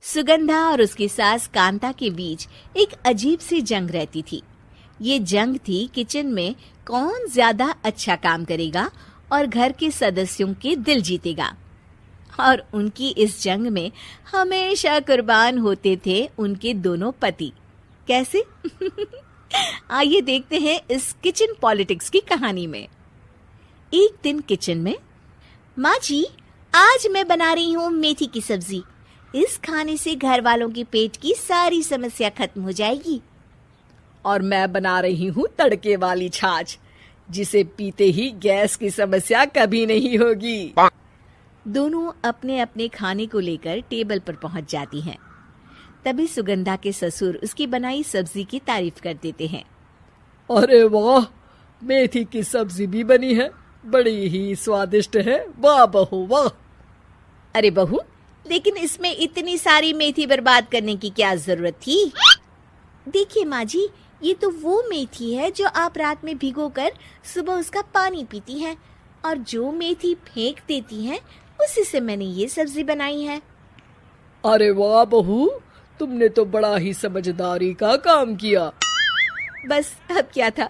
सुगंधा और उसकी सास कांता के बीच एक अजीब सी जंग रहती थी। ये जंग थी किचन में कौन ज्यादा अच्छा काम करेगा और घर के सदस्यों के दिल जीतेगा। और उनकी इस जंग में हमेशा कुर्बान होते थे उनके दोनों पति। कैसे? आइए देखते हैं इस किचन पॉलिटिक्स की कहानी में। एक दिन किचन में, माँ जी, आज मैं बना रही हूँ मेथी की सब्जी। इस खाने से घर वालों के पेट की सारी समस्या खत्म हो जाएगी। और मैं बना रही हूँ तड़के वाली छाछ, जिसे पीते ही गैस की समस्या कभी नहीं होगी। दोनों अपने अपने खाने को लेकर टेबल पर पहुंच जाती हैं। तभी सुगंधा के ससुर उसकी बनाई सब्जी की तारीफ कर देते हैं। अरे वाह, मेथी की सब्जी भी बनी है, बड़ी ही स्वादिष्ट है। वाह बहू वाह। अरे बहू, लेकिन इसमें इतनी सारी मेथी बर्बाद करने की क्या जरूरत थी? देखिए माँ जी, ये तो वो मेथी है जो आप रात में भिगोकर सुबह उसका पानी पीती हैं, और जो मेथी फेंक देती हैं उसी से मैंने ये सब्जी बनाई है। अरे वाह बहू, तुमने तो बड़ा ही समझदारी का काम किया। बस अब क्या था,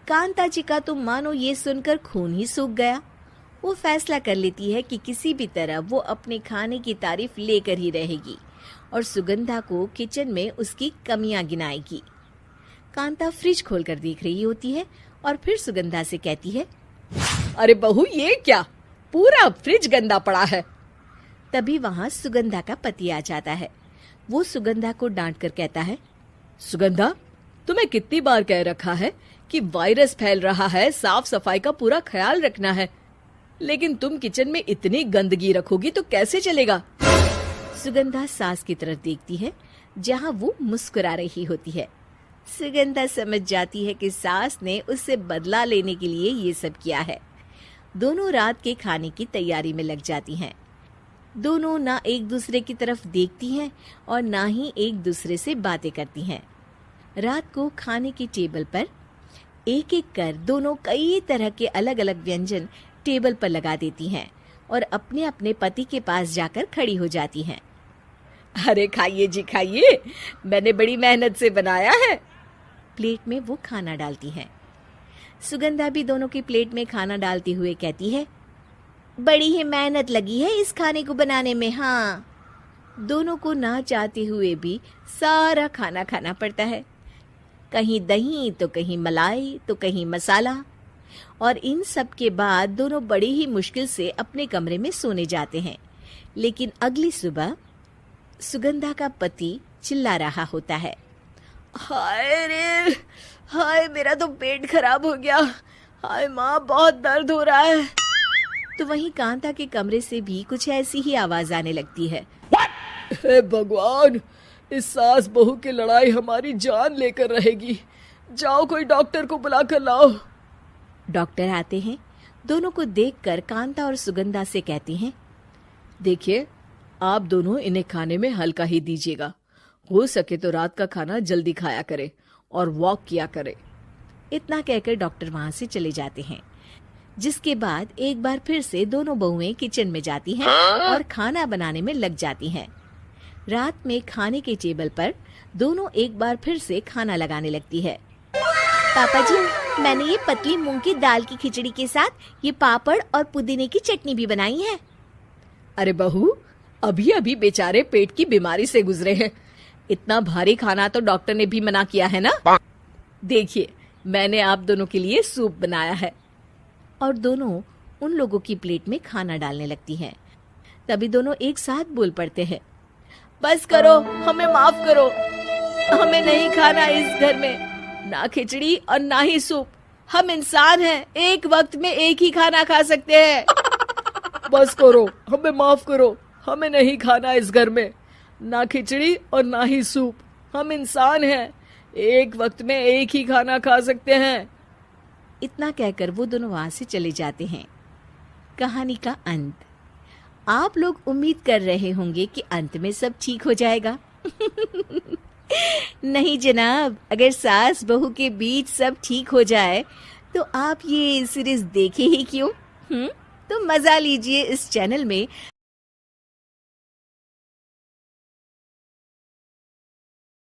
कांता जी का तो मानो ये सुनकर खून ही सूख गया। वो फैसला कर लेती है कि किसी भी तरह वो अपने खाने की तारीफ लेकर ही रहेगी और सुगंधा को किचन में उसकी कमियां गिनाएगी। कांता फ्रिज खोलकर देख रही होती है और फिर सुगंधा से कहती है, अरे बहू, ये क्या, पूरा फ्रिज गंदा पड़ा है। तभी वहां सुगंधा का पति आ जाता है। वो सुगंधा को डांट कर कहता है, सुगंधा, तुम्हें कितनी बार कह रखा है कि वायरस फैल रहा है, साफ सफाई का पूरा ख्याल रखना है, लेकिन तुम किचन में इतनी गंदगी रखोगी तो कैसे चलेगा। सुगंधा सास की तरफ देखती है जहां वो मुस्कुरा रही होती है। सुगंधा समझ जाती है कि सास ने उससे बदला लेने के लिए ये सब किया है। दोनों रात के खाने की तैयारी में लग जाती हैं। दोनों ना एक दूसरे की तरफ देखती हैं और ना ही एक दूसरे से बातें करती हैं। रात को खाने की टेबल पर एक एक कर दोनों कई तरह के अलग अलग व्यंजन टेबल पर लगा देती हैं और अपने अपने पति के पास जाकर खड़ी हो जाती हैं। अरे खाइए जी खाइए, मैंने बड़ी मेहनत से बनाया है। प्लेट में वो खाना डालती हैं। सुगंधा भी दोनों की प्लेट में खाना डालते हुए कहती है, बड़ी ही मेहनत लगी है इस खाने को बनाने में। हाँ, दोनों को ना चाहते हुए भी सारा खाना खाना पड़ता है। कहीं दही तो कहीं मलाई तो कहीं मसाला। और इन सब के बाद दोनों बड़ी ही मुश्किल से अपने कमरे में सोने जाते हैं। लेकिन अगली सुबह सुगंधा का पति चिल्ला रहा होता है, हाय रे, हाय मेरा तो पेट खराब हो गया। हाय माँ, बहुत दर्द हो रहा है। तो वहीं कांता के कमरे से भी कुछ ऐसी ही आवाज आने लगती है। हे भगवान, इस सास बहू की लड़ाई हमारी जान लेकर रहेगी। जाओ कोई डॉक्टर को बुला कर लाओ। डॉक्टर आते हैं। दोनों को देखकर कांता और सुगंधा से कहते हैं, देखिए, आप दोनों इन्हें खाने में हल्का ही दीजिएगा। हो सके तो रात का खाना जल्दी खाया करे और वॉक किया करे। इतना कहकर डॉक्टर वहां से चले जाते हैं। जिसके बाद एक बार फिर से दोनों बहुएं किचन में जाती हैं और खाना बनाने में लग जाती हैं। रात में खाने के टेबल पर दोनों एक बार फिर से खाना लगाने लगती है। पापा जी, मैंने ये पतली मूंग की दाल की खिचड़ी के साथ ये पापड़ और पुदीने की चटनी भी बनाई है। अरे बहू, अभी अभी बेचारे पेट की बीमारी से गुजरे हैं। इतना भारी खाना तो डॉक्टर ने भी मना किया है ना। देखिए, मैंने आप दोनों के लिए सूप बनाया है। और दोनों उन लोगों की प्लेट में खाना डालने लगती हैं। तभी दोनों एक साथ बोल पड़ते हैं, बस करो, हमें माफ करो। हमें नहीं खाना इस घर में, ना खिचड़ी और ना ही सूप। हम इंसान हैं, एक वक्त में एक ही खाना खा सकते हैं। बस करो, हमें माफ करो। हमें नहीं खाना इस घर में, ना खिचड़ी और ना ही सूप। हम इंसान हैं, एक वक्त में एक ही खाना खा सकते हैं। इतना कहकर वो दोनों वहां से चले जाते हैं। कहानी का अंत। आप लोग उम्मीद कर रहे होंगे कि अंत में सब ठीक हो जाएगा। नहीं जनाब, अगर सास बहू के बीच सब ठीक हो जाए तो आप ये सीरीज देखे ही क्यों? तो मजा लीजिए इस चैनल में